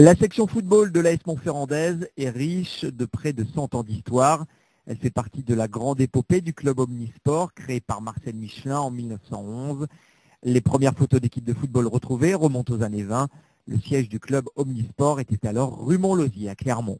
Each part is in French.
La section football de l'AS Montferrandaise est riche de près de 100 ans d'histoire. Elle fait partie de la grande épopée du club Omnisport, créé par Marcel Michelin en 1911. Les premières photos d'équipe de football retrouvées remontent aux années 20. Le siège du club Omnisport était alors rue Montlosier à Clermont.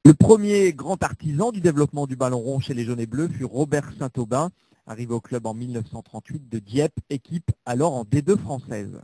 Le premier grand artisan du développement du ballon rond chez les jaunes et bleus fut Robert Saint-Aubin, arrivé au club en 1938 de Dieppe, équipe alors en D2 française.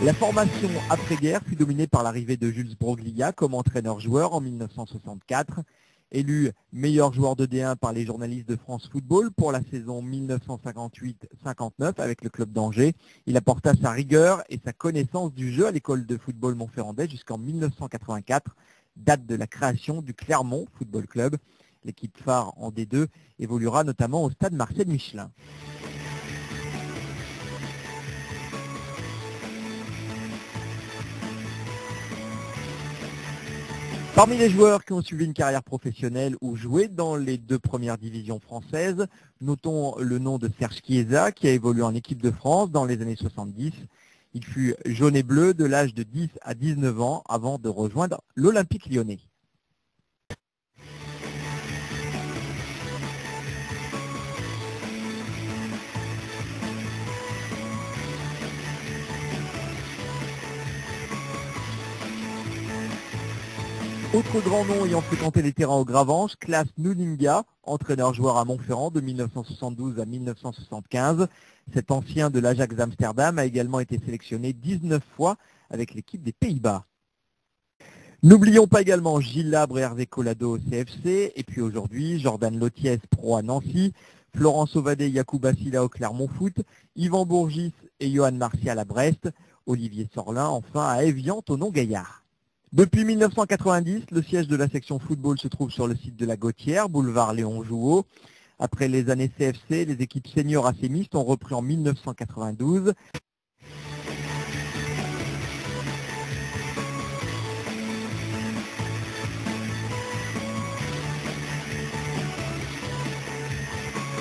La formation après-guerre fut dominée par l'arrivée de Jules Broglia comme entraîneur-joueur en 1964. Élu meilleur joueur de D1 par les journalistes de France Football pour la saison 1958-59 avec le club d'Angers, il apporta sa rigueur et sa connaissance du jeu à l'école de football montferrandais jusqu'en 1984, date de la création du Clermont Football Club. L'équipe phare en D2 évoluera notamment au stade Marcel Michelin. Parmi les joueurs qui ont suivi une carrière professionnelle ou joué dans les deux premières divisions françaises, notons le nom de Serge Chiesa qui a évolué en équipe de France dans les années 70. Il fut jaune et bleu de l'âge de 10 à 19 ans avant de rejoindre l'Olympique lyonnais. Autre grand nom ayant fréquenté les terrains au Gravanche, Klaas Nulinga, entraîneur-joueur à Montferrand de 1972 à 1975. Cet ancien de l'Ajax d'Amsterdam a également été sélectionné 19 fois avec l'équipe des Pays-Bas. N'oublions pas également Gilles Labre et Hervé Collado au CFC, et puis aujourd'hui Jordan Loties pro à Nancy, Florence Ovadé et Yacouba Silla au Clermont Foot, Yvan Bourgis et Johan Martial à Brest, Olivier Sorlin enfin à Évian au Nom-Gaillard. Depuis 1990, le siège de la section football se trouve sur le site de la Gautière, boulevard Léon Jouot. Après les années CFC, les équipes seniors assémistes ont repris en 1992.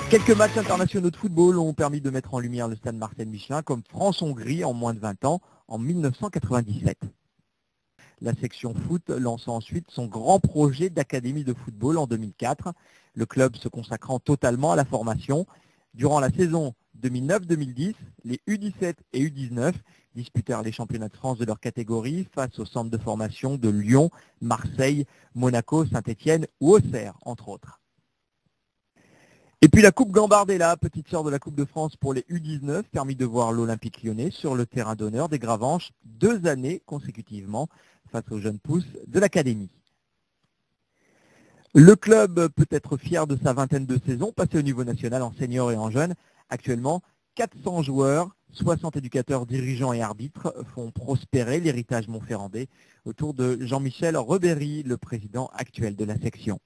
Quelques matchs internationaux de football ont permis de mettre en lumière le stade Marcel Michelin, comme France-Hongrie en moins de 20 ans, en 1997. La section foot lance ensuite son grand projet d'académie de football en 2004, le club se consacrant totalement à la formation. Durant la saison 2009-2010, les U17 et U19 disputèrent les championnats de France de leur catégorie face aux centres de formation de Lyon, Marseille, Monaco, Saint-Étienne ou Auxerre, entre autres. Et puis la Coupe Gambardella, petite sœur de la Coupe de France pour les U19, permis de voir l'Olympique lyonnais sur le terrain d'honneur des Gravenches 2 années consécutivement face aux jeunes pousses de l'académie. Le club peut être fier de sa vingtaine de saisons passées au niveau national en senior et en jeune. Actuellement, 400 joueurs, 60 éducateurs, dirigeants et arbitres font prospérer l'héritage montferrandais autour de Jean-Michel Rebéry, le président actuel de la section.